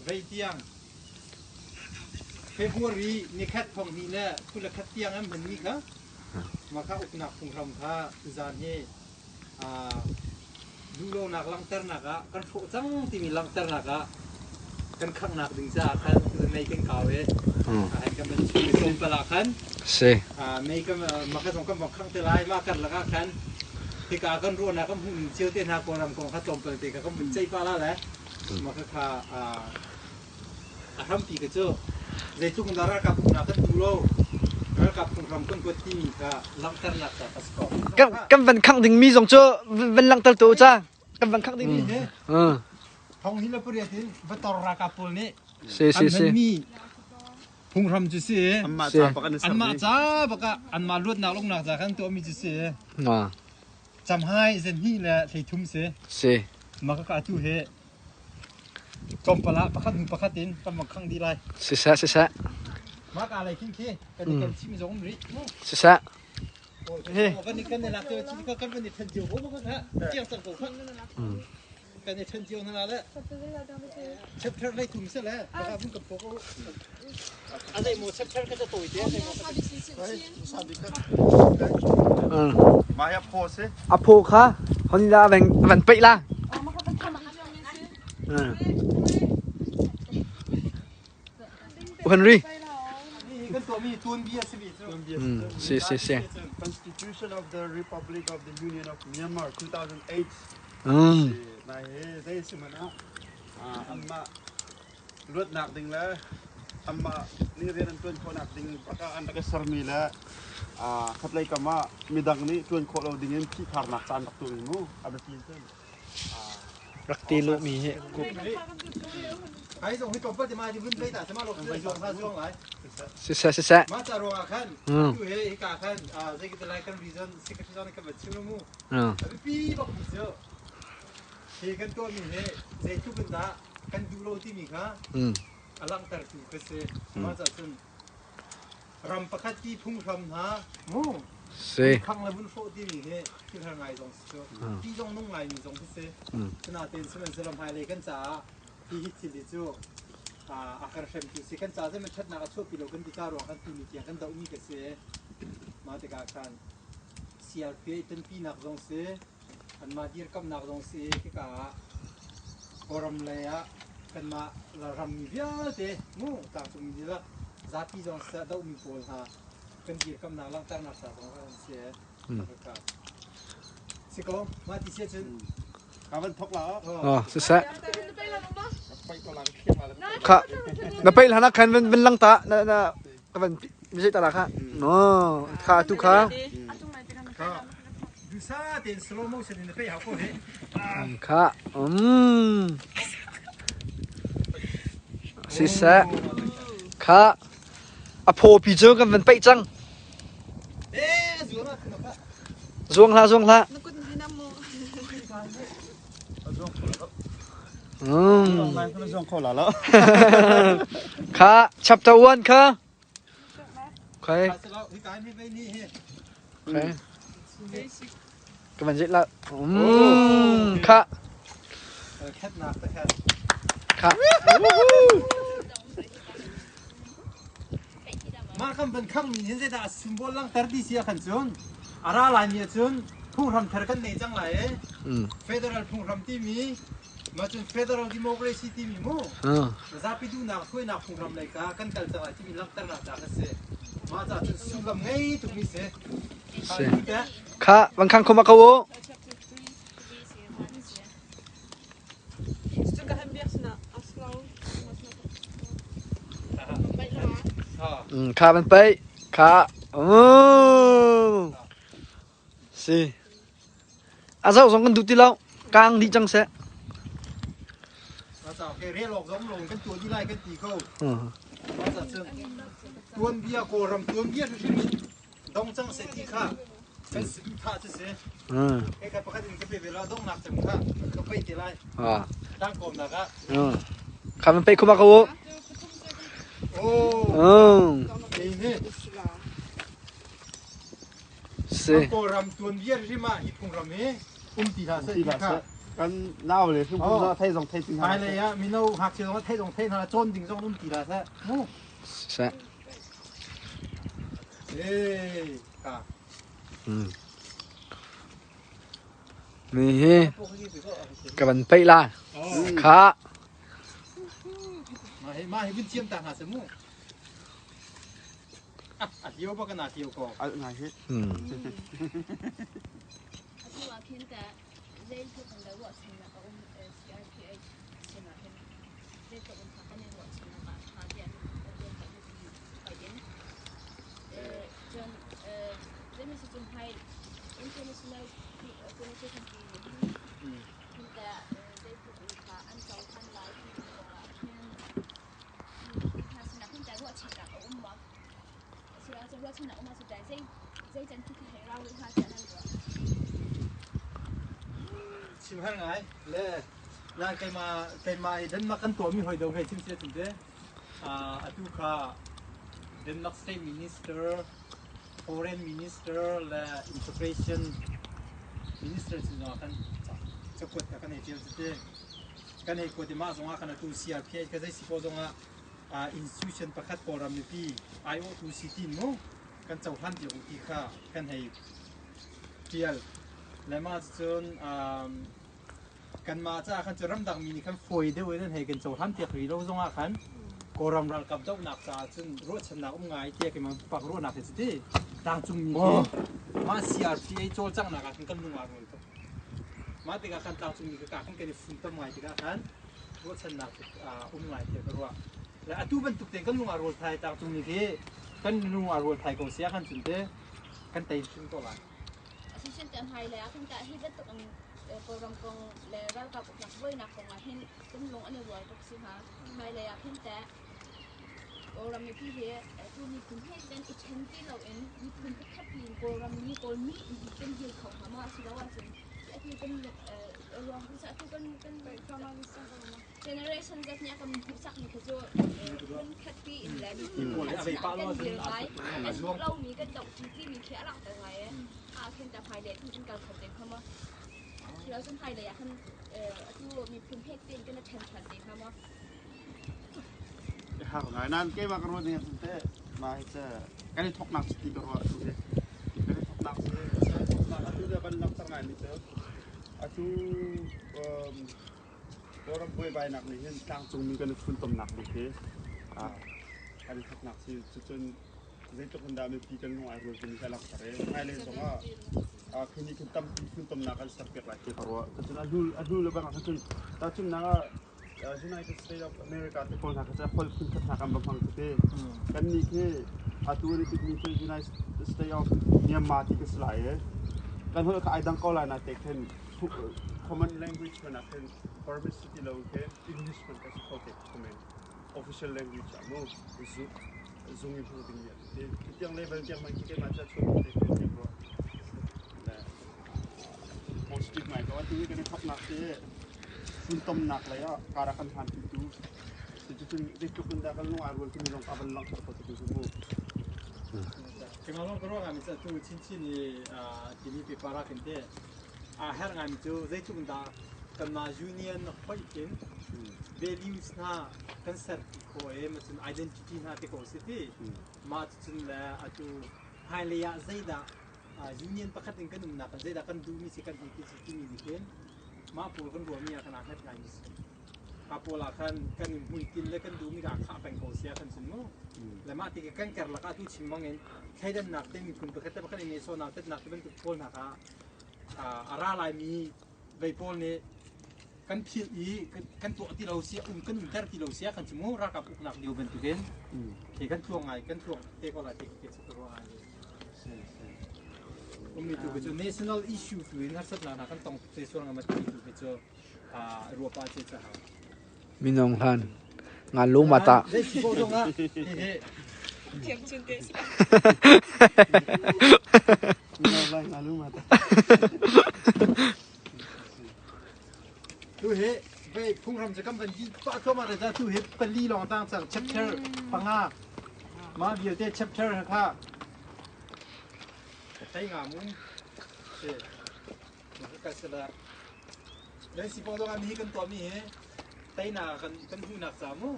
ไรเตียงเฟบรุรีนี่แค่ทองนี่แหละคุณละแค่เตียงนั้นเป็นนี่ครับมาข้าอุกนักพุงรำข้าจานนี้ดูโลนักลังเตอร์นักกันโฟจังที่มีลังเตอร์นักกันข้างนักดึงซาคันคือในกันเขาให้กันเป็นชื่อส่งปลาคันไม่ก็มาข้าส่งกันบอกข้างเตลายมากันละคันที่กากันรู้นะก็หุ่นเชี่ยวเต้นหากรำกองข้าจมเป็นตีก็เป็นใจปลาแหละมาข้าทำปีกเจ้าในทุกนารากับนากันดูโลนากับพุงรำกันกดที่ก็ลังเตอร์นักจากสกอกันเป็นข้างดึงมีสองเจ้าเป็นลังเตอร์ตัวจ้ากันเป็นข้างดึงมีท้องหินเราเปรียบถึงวัตรราคาปูนี่มีพุงรำจุเสียอันมาจ้าปะกะอันมาลวดนาลงนาจากข้างตัวมีจุเสียจำให้เส้นนี่แหละใส่ทุ่มเสียมาก็อาตุเหจมปลาปะคัดหูปะคัดดินกันมาข้างดีไรสิสะมากอะไรขึ้นขี้กันกันชิมสองมิสิสะเฮ้กันนี่กันในหลักเจอชิมก็กันเป็นทันเจียวโอ้มันก็ฮะเจียวสังกุข้างกันในทันเจียวนั่นแหละเชฟเทอร์ไล่ถุงเสียแล้วนะครับพุ่งกับโป๊กอะไรโมเชฟเทอร์ก็จะตัวอีกเดียวมาอย่าโพสอะโพค่ะคนนี้ละแบ่งไปละHenry. Constitution of the Republic of the Union of Myanmar 2008. Đây sự mà nó anmah luat nakding lah anmah ni rianṭuan kho nakding paka an ka sarmi la khatlai kama midang ni tuan kho lo dingin phihkharnak tan tak tu mu ada tin sen rakti lu mi heไอ้ส่งให้กบจะมาที่พื้นไปแต่จะมาลงในช่วงช่วงไหนสิสะมาจะรวมกันดูเฮ้ยการกันจะกินอะไรกันรีซอนสิกที่จะนั่งกับแบบชิมมูพี่บอกมิเซอร์เฮ้กันตัวมีเฮ้เจ้าทุกคนด่ากันดูโลที่มีค่ะอลังตร์ถูกเสียมาจะจนรำประคัตที่พุ่งรำนะมูข้างละบุญโฟที่มีเฮ้คือทางไงตรงเสียที่ตรงนุ่งไงมีตรงที่เสียขนาดเต็มสมัยสลัมไฮเลยกันจ้าที่ฮิตสิลิจูอาคาร์เชมที่สิกันจ้าจะมันชัดนักชั่วปีโลกันที่การวางกันที่มีเกี่ยกันดาวมีกันเสียมาติกาคันเสียเพียตันปีนักจงเสียอันมาดีร์กับนักจงเสียที่กาโอรัมเลยะกันมาละรำมีเยอะเตะมูต่างสมัยละจัดที่จงเสียดาวมีโพลฮะกันดีร์กับนักลังตั้งนักสาวจงเสียสิโก้มาที่เสียจนการเป็นทกแล้วสิสะค่ะแล้วไปแล้วนะคันเป็นลังตานะก็เป็นไม่ใช่ตลาดค่ะเนาะค่ะทุกค่ะดูซาเต็นสโลโมชั่นในไปหาคนค่ะสิสะค่ะอะโพปีเจอกันเป็นไปจังจวงละค่ะชับตะวันค่ะใครก็มันจิตละค่ะค่ะมาคำเป็นคำนี้เห็นได้สิมโบลลังตัดดิเสียขันจนอะไรลายเนี่ยจนพุ่งทำเทอร์กันในจังไรเฟเดอรัลพุ่งทำที่มีมาจนเฟเดอรัลดิโมคราซีที่มีมั้งจะไปดูนักคุยนักพุ่งทำอะไรกันกันจังไรที่มีลังตัดนักจากเสียมาจากจนสุลมไงทุกมิเสียค่ะบางครั้งเขามาเขาค่ะมันไปค่ะสิอาเจ้าสองกันดูที่เรากลางที่จังเสะมาจากเรียลอกล้มลงกันตัวที่ไล่กันตีเข้ามาจากตัวเบียโกรำตัวเบียที่มีดงจังเสตีข้าเป็นสิบท่าจะเสไอ้กับปกติก็เป็นเวลาดงหนักจังข้าก็ไปตีไล่ตั้งกลมนะครับค่ะมันไปคุมาเขาโอ้นี่โกรำตัวเบียที่มาอีกคงรำนี้ตีท่าเสตีข้า กันน่าวเลยคือผมไทยสองไทยจริง ไปเลยอ่ะมีโน่หักเชียวว่าไทยตรงไทยนะจนถึงต้องนุ่มตีละซะมู ใช่ เอ้ยค่ะ นี่กับมันไปล่ะขา มาให้เป็นเชียมต่างหากสมุอ่ะเที่ยวบ่กันนะเที่ยวก็ อะไรนะเฮ็ด ชิมให้ไงเล่น่าไกมาเดินมากันตัวมีหอยดองให้ชิมเสียถึงเด้อตุค่ะเดินนักสเตย์มินิสเตอร์ foreign minister และ integration minister สินะกันจะกดกันให้เที่ยวสิกันให้กดมาสงกันตัว CRP ก็ได้สิพอตรงinstitution ประคัดโปรแกรมนี้พี่ IO2 city นู้กันเจ้าท่านเดียวที่ค่ะกันให้เที่ยวและมาจนกันมาจากกันจะรำดังมีกันฟอยเดียวนั่นให้กันเจ้าท่านเที่ยวเราสงกันโปรแกรมรัลกับดาวนักษาจนรถชนะง่ายเที่ยวกันมาปักรถนักสิที่ต่างจุ่มมีมา CRP โจจังนักกันนุ่งอารมณ์มาติกากันต่างจุ่มมีกันกันฝุ่นต้นไม้ติกากันรถชนะง่ายเที่ยวกันว่าและตู้บรรทุกเต็งกันนุ่งอารมณ์ไทยต่างจุ่มมีกันนุ่งอารมณ์ไทยก็เสียกันจุดเด้กันเตยชุนตัวละที่เช่นกันไทยแล้วคุณจะที่ได้ตัวโปรแกรมกองแล้วเรากับนักเว้ยนักของมาเห็นตุ้มลงอันนี้วัวตกสิฮะไทยแล้วเพิ่งแต่โปรแกรมมีพี่เหี้ยตัวมีคุณให้เป็นอีกชั้นที่เราเองมีคุณก็คัดลีนโปรแกรมนี้โกลมีเป็นเหี้ยของหามาสิแล้วว่าสิไอ้ที่เป็นรวมที่จะที่เป็นประมาณgeneration จากนี้ก็มีผู้สักมีคือจะเป็นคัดลีนแล้วมีคุณคัดลีนเป็นเหี้ยไรไอ้ช่วงเรามีกันดอกที่มีแค่หลักแต่ไรเพิ่งแต่ภายเด็กที่เป็นการขัดเด็กเข้ามาแล้วฉันภายเลยท่านที่มีพื้นเพศเต็มก็น่าแทนขัดเด็กเข้ามาหากหน่อยนั่นเกี่ยวกับรถเนี่ยสุดท้ายมาจะการที่ทกนักสติกรถสุดท้ายการที่ทกนักสุดท้ายอาทุเรื่องนักตั้งงานนี่เจ้าอาทุorang buaibainak ni hen tang chung mi kan phun tom nak ni ke kan thak nak si chun zai to kunda me pi kan no ai ro kan kalak tare ngai le songa khini kan tam phun tom nak kan sak pek la ke parwa chun adul le bang chun ta chun na United States of America te pol nak ta pol phun khat nakam bang te kan ni ke atu ri pik ni ke United States of Myanmar ti ke slai kan ho ka ai dang ko la na te ken common language kan akan Permit city law ke English man kasi kote comment official language mo zoom itu tinggi itu yang level yang macam kita macam cukup teknik bro nah positif mai kalau tu kita nak nak je untuk nak lah ya karakan han itu itu benda kalau nu arwah kini long abang long seperti itu semua kalau kalau kami satu cincin ni ini pepara kente akhir kami tu itu benda karena union hoikin values na concept ko macam identity na te ko city macam la atu highliya zaida union pakating kan na kan zaida kan dumi si kan hiti city ni ken ma pul kan dumi akan akhir ngai ni kapola kan huitin le kan dumi ka kha peng ko sia kan sunu la ma ti kan ker la ka tu chimmangen khaidan nak te mi kun pakata pakan ni so na te nak ben tu pol na ka ara lai mi bei pol ne kan phil i kan to ti lo sia kan ter ti lo sia kan chimu ra ka puk nak dio ben tu gen ke kan thuang ngai kan thuang te ko la te ke chu ro ai mi tu ke national issue tu in har sat na kan tong te so nga ma ti tu ke chu ro pa che cha ha minong han ngalu mata de si bo dong a he tiang chun te ngalu mata tu heไปพุ่งทำจะกำเป็นที่ป้าเข้ามาแต่จะtu he เป็นลีลองต่างจาก chapter ปังอามาเดี๋ยวเดี๋ยว chapter ค่ะใช้งามุ้งเอ๊ะมันก็กระเสละ แล้วสิพอตรงนี้กันตัวมีไตหนากันหูหนักสามู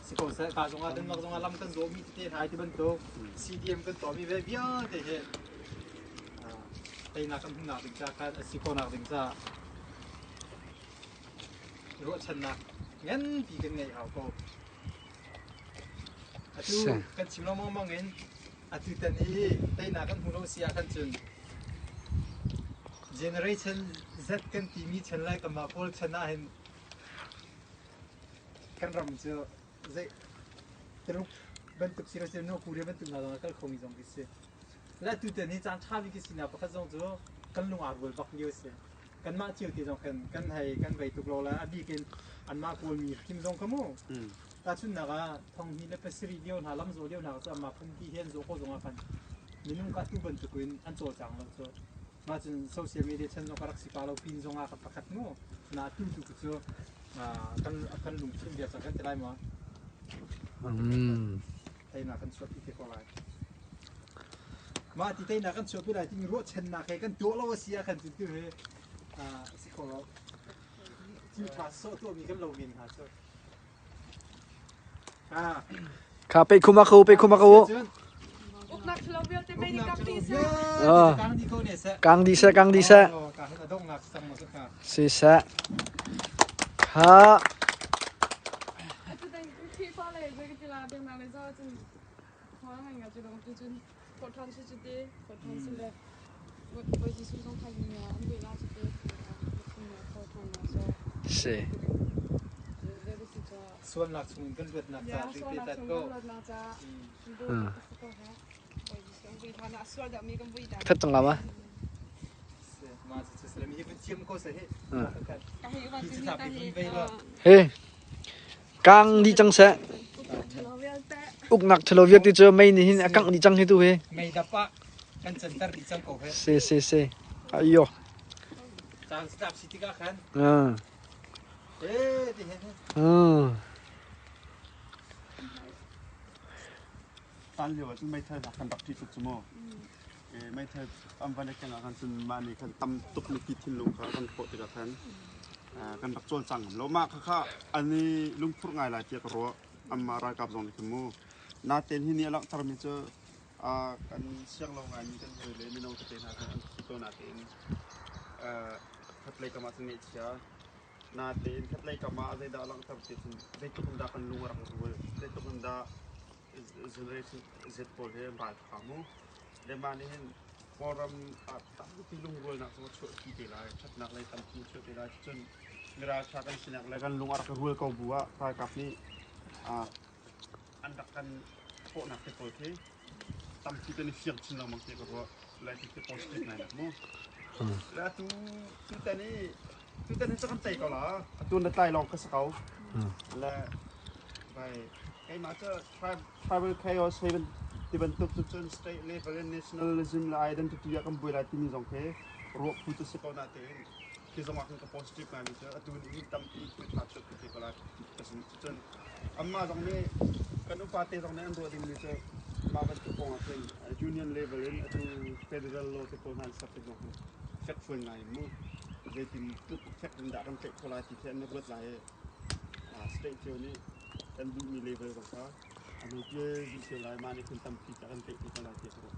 สิพอse ka zonga den zonga lam kan zo mi te thai ti ban to CDM kan to mi ve bia te heไตหนากันหูหนักดิจ้ากันสิพอหนักดิจ้ารู้ชนะงั้นพี่กันไงเอาก็อะดูกันชิมเรามองเห็นอะดูตอนนี้ไตหนากันหูเราเสียกันจนgeneration Z กันทีมีฉันไล่กันมาพอชนะเห็นกันรำเจอเจ๊ตรุกบรรทุกสิเราเจอโน้กูเรียบรรทุกนาดอนก็คงมีสองกิเสและตัวนี้จานชาวิกิสินาปะก็จงเจอกันลุงอาร์บุลบักเยอะเสกันมาเที่ยวที่จงกันให้กันไปตุกโลแล้วอดีตอันมาควรมีคิมจงขโมตาชุนนักทองหินและเป็นสิริเดียวหาลำโซเดียวนักจะมาพุ่งที่เห็นโซโคจงอากันมีนุ่งกัดตุบรรทุกวินอันโจจังแล้วเจอมาจนโซเชียลมีเดียฉันจงกรักสิปาเราพินจงอากับประคัดโง่นาตุตุกเจอkan lung chim dia kan telai ma tai na kan shop ite ko lai ma ti tai na kan shop lai ti ro chen na kai kan do lo sia kan tu tu he si ko lo ti tha so to mi kan lo min ha soข้าไปคุมาคูไปคุมาคู Ook naar Slovenië te mee kan kiezen. Kang di sa kang di sa. Si sa. Ha. Itu dan FIFA le, jadi kita ada Malaysia tu. Orang yang ada orang tu pun kotor sesuatu, kotor sila. Buat di susung kalinya, ambil lah sesuatu. Kotor masa. Si. Suan nak sung kan buat nak cah, suan nak sung kan buat nak cah. Thật chẳng lắm á. Hey, càng đi chăng sẽ. Úc nặc thở việc thì chưa mấy ní càng đi chăng hết tu he. Mấy đập á, căn center đi chăng cổ hết. Se. Ayo. Chang stop city ka kan. Di he. ตันเหลียวจึงไม่เท่านักกันดักที่สุดสมอไม่เท่าอันวันนี้กันกันจนมาในกันตำตุกในที่ทิ้งลงเขากันโคตรกับท่านกันดักโจรสั่งแล้วมากค่ะอันนี้ลุงพูดง่ายหลายเทียกรัวอันมารายกับสองในขมูนาเต็นที่นี่ลักทรมิเจอกันเชียงลงงานมีกันเลยไม่น้องจะเป็นอะไรอันที่ตัวนาเต็นขัดเลยกับมาสนิทเชียนาเต็นขัดเลยกับมาได้ดาลังทำเต็นได้ตุกคนดากันลุงรังรัวได้ตุกคนดาgeneration Z boleh berkamu, demam ini forum tak pilung gol nak semua cuci kita lah, cat nak lagi tanpa cuci kita lah, cun ngerasa kan sinak lagi kan luar ke gol kau buat, Ralkap ni andakan pok nak kita boleh, tanpa kita ni siap cina mungkin kalau lagi kita positif nak mu, lah tu kita ni sekarang tay kau lah, tu nak tay long ke sekau, lah baik. Macam tribal chaos heaven dibentuk tujuan state level nationalism la identity akan buat ini zongke ruak putus sekolah nanti kita makan ke positif nanti je atu ini tampi kita patut kita kalau tujuan amma zongni kan upati zongni antu di Malaysia makan ke pengapun union level ini atu federal law tu pun harus sampai zongke set full ngai mu jadi tu set tidak akan take pola tiga ni buat lah state je ni dan bumi level bangsa, anu dia bisa lah mana kita tampi akan take pola tiga.